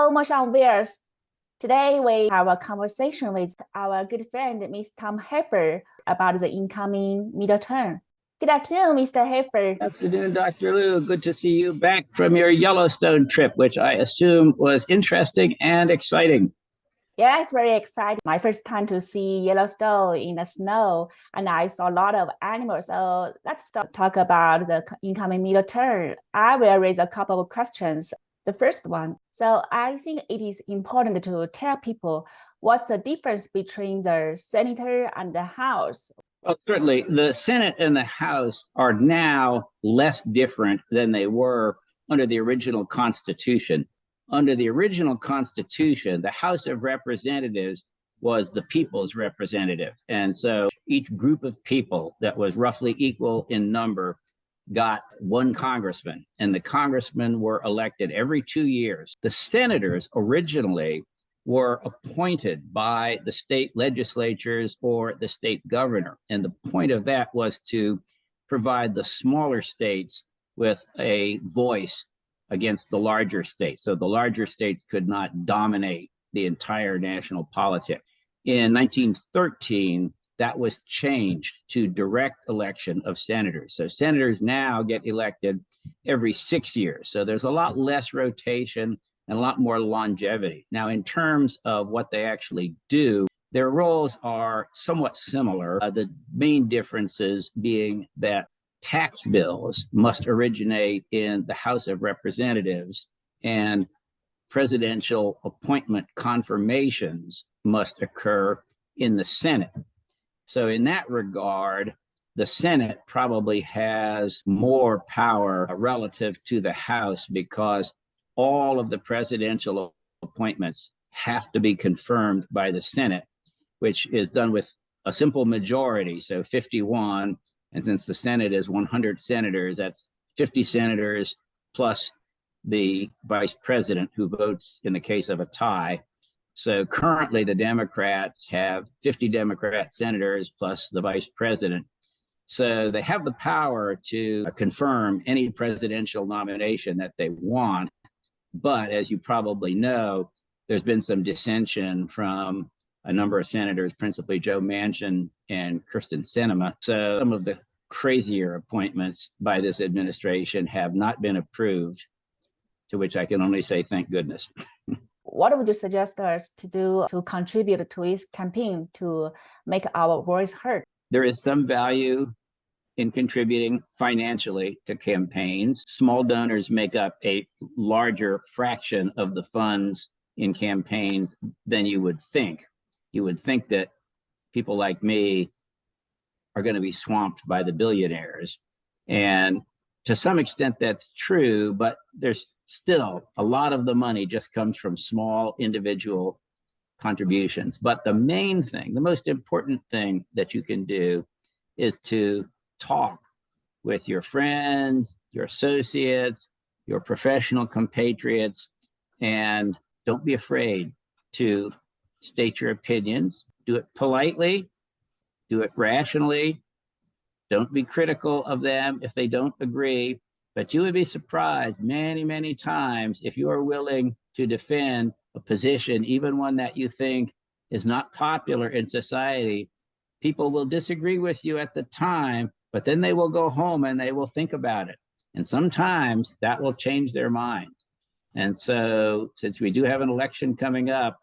Hello, Motion viewers. Today we have a conversation with our good friend, Ms. Tom Hafer, about the incoming midterm. Good afternoon, Mr. Hafer. Good afternoon, Dr. Liu. Good to see you back from your Yellowstone trip, which I assume was interesting and exciting. Yeah, it's very exciting. My first time to see Yellowstone in the snow, and I saw a lot of animals. So let's talk about the incoming midterm. I will raise a couple of questions. The first one, so I think it is important to tell people what's the difference between the senator and the House. Well, certainly, the Senate and the House are now less different than they were under the original Constitution. Under the original Constitution, the House of Representatives was the people's representative. And so each group of people that was roughly equal in number got one congressman, and the congressmen were elected every 2 years. The senators originally were appointed by the state legislatures or the state governor. And the point of that was to provide the smaller states with a voice against the larger states. So the larger states could not dominate the entire national politics. In 1913, that was changed to direct election of senators. So senators now get elected every 6 years. So there's a lot less rotation and a lot more longevity. Now, in terms of what they actually do, their roles are somewhat similar. The main differences being that tax bills must originate in the House of Representatives, and presidential appointment confirmations must occur in the Senate. So in that regard, the Senate probably has more power relative to the House because all of the presidential appointments have to be confirmed by the Senate, which is done with a simple majority, so 51. And since the Senate is 100 senators, that's 50 senators plus the vice president who votes in the case of a tie. So currently the Democrats have 50 Democrat senators plus the vice president. So they have the power to confirm any presidential nomination that they want. But as you probably know, there's been some dissension from a number of senators, principally Joe Manchin and Kyrsten Sinema. So some of the crazier appointments by this administration have not been approved, to which I can only say thank goodness. What would you suggest us to do to contribute to his campaign to make our voice heard? There is some value in contributing financially to campaigns. Small donors make up a larger fraction of the funds in campaigns than you would think. You would think that people like me are going to be swamped by the billionaires. And to some extent, that's true, but there's still a lot of the money just comes from small individual contributions. But the main thing, the most important thing that you can do is to talk with your friends, your associates, your professional compatriots, and don't be afraid to state your opinions. Do it politely, do it rationally. Don't be critical of them if they don't agree, but you would be surprised many, many times if you are willing to defend a position, even one that you think is not popular in society. People will disagree with you at the time, but then they will go home and they will think about it. And sometimes that will change their mind. And so since we do have an election coming up,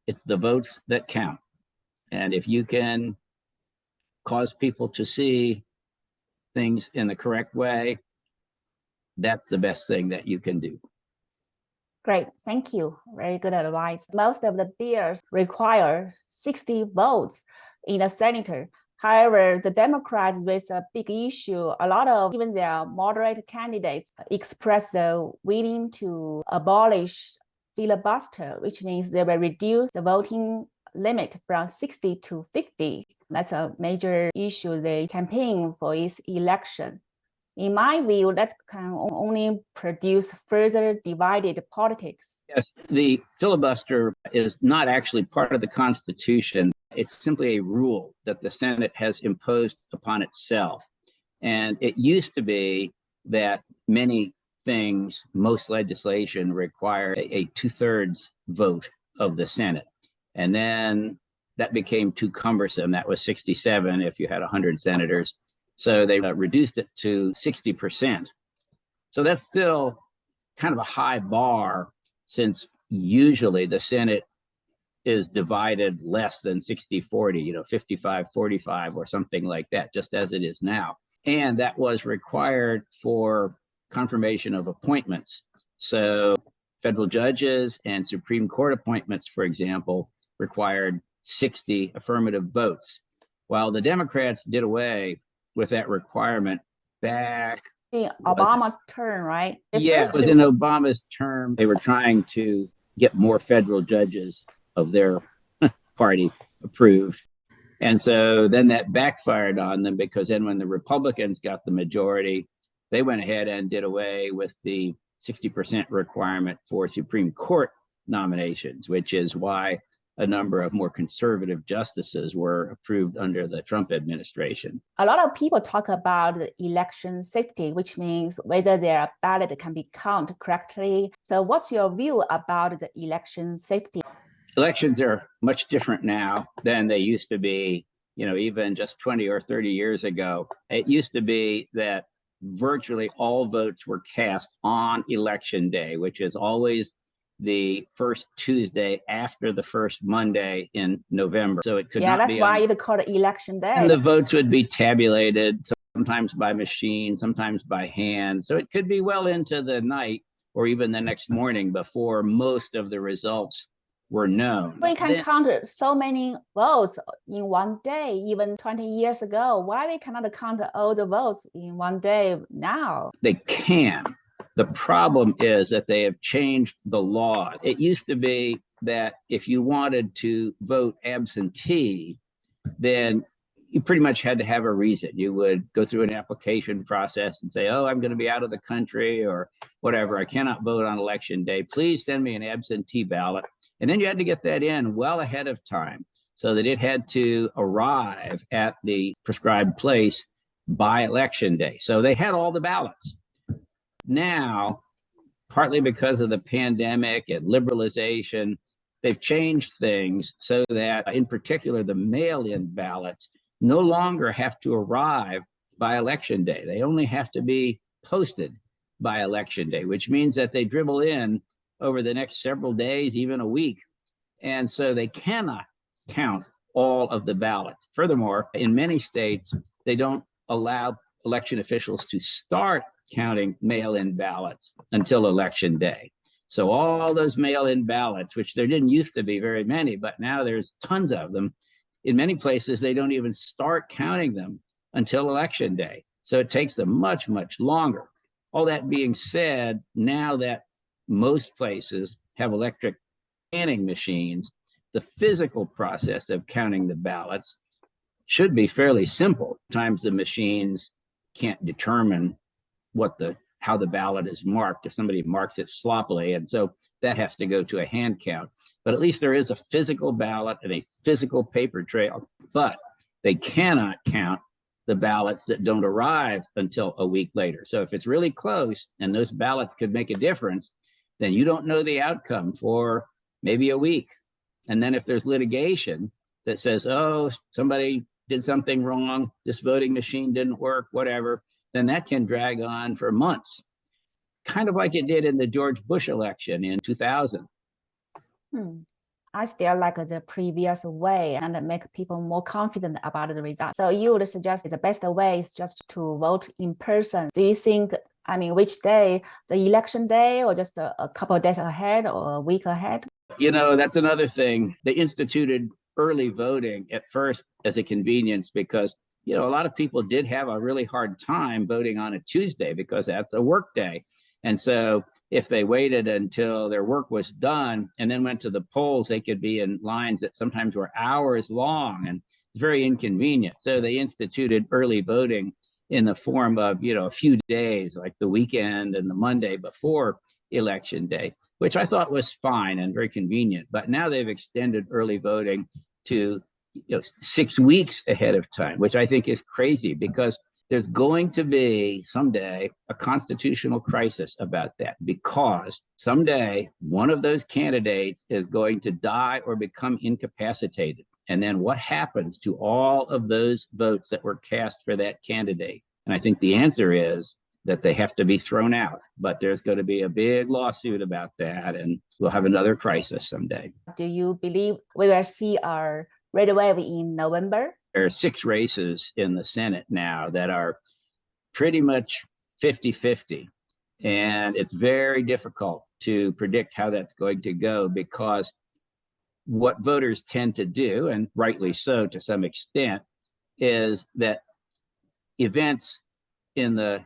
it's the votes that count. And if you can cause people to see things in the correct way, that's the best thing that you can do. Great, thank you. Very good advice. Most of the bills require 60 votes in the Senate. However, the Democrats raise a big issue. A lot of even their moderate candidates express the willing to abolish filibuster, which means they will reduce the voting limit from 60 to 50. That's a major issue they campaign for this election. In my view, that can only produce further divided politics. Yes, the filibuster is not actually part of the Constitution. It's simply a rule that the Senate has imposed upon itself. And it used to be that many things, most legislation required a 2/3 vote of the Senate. And then that became too cumbersome. That was 67 if you had 100 senators. So they reduced it to 60%. So that's still kind of a high bar, since usually the Senate is divided less than 60-40, 55-45 or something like that, just as it is now. And that was required for confirmation of appointments. So federal judges and Supreme Court appointments, for example, required 60 affirmative votes, while the Democrats did away with that requirement back in Obama's term, right? It was in Obama's term. They were trying to get more federal judges of their party approved. And so then that backfired on them, because then when the Republicans got the majority, they went ahead and did away with the 60% requirement for Supreme Court nominations, which is why a number of more conservative justices were approved under the Trump administration. A lot of people talk about the election safety, which means whether their ballot can be counted correctly. So what's your view about the election safety? Elections are much different now than they used to be, even just 20 or 30 years ago. It used to be that virtually all votes were cast on election day, which is always the first Tuesday after the first Monday in November. So it could not that's be why it's called election day. And the votes would be tabulated, sometimes by machine, sometimes by hand. So it could be well into the night or even the next morning before most of the results were known. We can count so many votes in one day, even 20 years ago. Why we cannot count all the votes in one day now? They can. The problem is that they have changed the law. It used to be that if you wanted to vote absentee, then you pretty much had to have a reason. You would go through an application process and say, I'm going to be out of the country or whatever. I cannot vote on election day. Please send me an absentee ballot. And then you had to get that in well ahead of time so that it had to arrive at the prescribed place by election day. So they had all the ballots. Now, partly because of the pandemic and liberalization, they've changed things so that, in particular, the mail-in ballots no longer have to arrive by election day. They only have to be posted by election day, which means that they dribble in over the next several days, even a week. And so they cannot count all of the ballots. Furthermore, in many states, they don't allow election officials to start counting mail-in ballots until election day. So all those mail-in ballots, which there didn't used to be very many, but now there's tons of them. In many places, they don't even start counting them until election day. So it takes them much, much longer. All that being said, now that most places have electric scanning machines, the physical process of counting the ballots should be fairly simple. Sometimes the machines can't determine how the ballot is marked if somebody marks it sloppily, and so that has to go to a hand count. But at least there is a physical ballot and a physical paper trail. But they cannot count the ballots that don't arrive until a week later. So if it's really close and those ballots could make a difference, then you don't know the outcome for maybe a week. And then if there's litigation that says, somebody did something wrong, this voting machine didn't work, whatever, then that can drag on for months, kind of like it did in the George Bush election in 2000. I still like the previous way and make people more confident about the result. So you would suggest the best way is just to vote in person. Do you think, which day, the election day or just a couple of days ahead or a week ahead? That's another thing. They instituted early voting at first as a convenience because a lot of people did have a really hard time voting on a Tuesday because that's a work day. And so if they waited until their work was done and then went to the polls, they could be in lines that sometimes were hours long, and it's very inconvenient. So they instituted early voting in the form of, a few days, like the weekend and the Monday before election day, which I thought was fine and very convenient. But now they've extended early voting to 6 weeks ahead of time, which I think is crazy because there's going to be someday a constitutional crisis about that, because someday one of those candidates is going to die or become incapacitated. And then what happens to all of those votes that were cast for that candidate? And I think the answer is that they have to be thrown out. But there's going to be a big lawsuit about that, and we'll have another crisis someday. Do you believe we will see a red wave in November? There are 6 races in the Senate now that are pretty much 50-50. And it's very difficult to predict how that's going to go, because what voters tend to do, and rightly so to some extent, is that events in the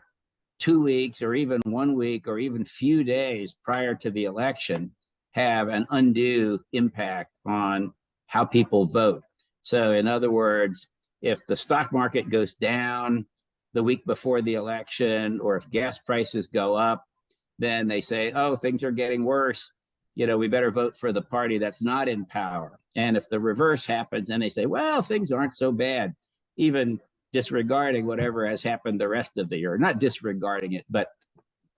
2 weeks or even 1 week or even few days prior to the election have an undue impact on how people vote. So in other words, if the stock market goes down the week before the election, or if gas prices go up, then they say, oh, things are getting worse. We better vote for the party that's not in power. And if the reverse happens and they say, well, things aren't so bad, even disregarding whatever has happened the rest of the year, not disregarding it, but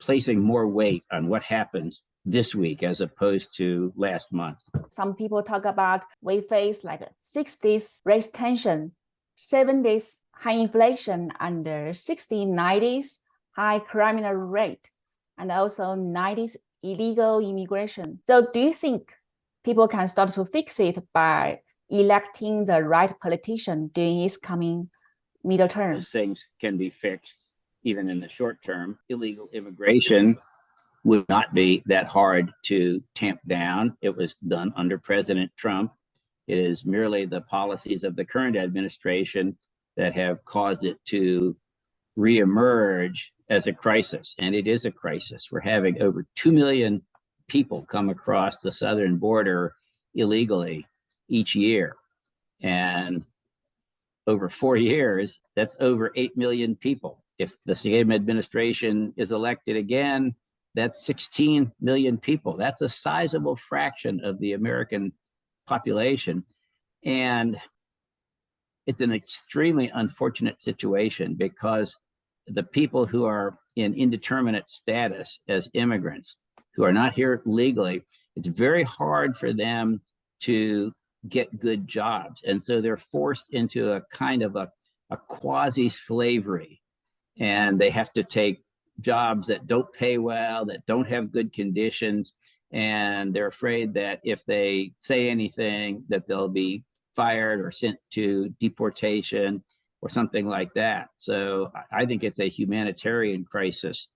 placing more weight on what happens this week as opposed to last month. Some people talk about we face like 60s race tension, 70s high inflation, and 60s, 90s high criminal rate, and also 90s illegal immigration. So do you think people can start to fix it by electing the right politician during this coming midterm? Those things can be fixed even in the short term. Illegal immigration would not be that hard to tamp down. It was done under President Trump. It is merely the policies of the current administration that have caused it to reemerge as a crisis. And it is a crisis. We're having over 2 million people come across the southern border illegally each year. And over 4 years, that's over 8 million people. If the same administration is elected again, that's 16 million people. That's a sizable fraction of the American population. And it's an extremely unfortunate situation, because the people who are in indeterminate status as immigrants, who are not here legally, it's very hard for them to get good jobs. And so they're forced into a kind of a quasi-slavery. And they have to take jobs that don't pay well, that don't have good conditions. And they're afraid that if they say anything, that they'll be fired or sent to deportation or something like that. So I think it's a humanitarian crisis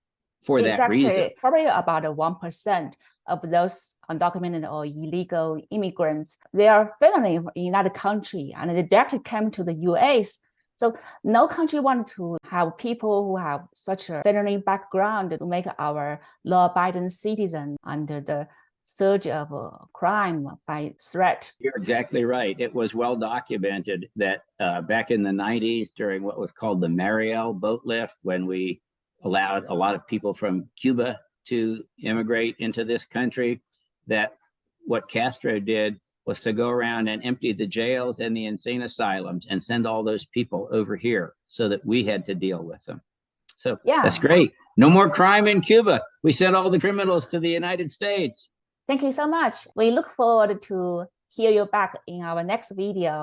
for that reason. Exactly. Probably about 1% of those undocumented or illegal immigrants, they are felony in that country, and they directly came to the US. So no country wants to have people who have such a felony background to make our law-abiding citizen under the surge of crime by threat. You're exactly right. It was well documented that back in the 90s, during what was called the Mariel boat lift, when we allowed a lot of people from Cuba to immigrate into this country, that what Castro did was to go around and empty the jails and the insane asylums and send all those people over here so that we had to deal with them. So yeah, that's great. No more crime in Cuba. We sent all the criminals to the United States. Thank you so much. We look forward to hear you back in our next video.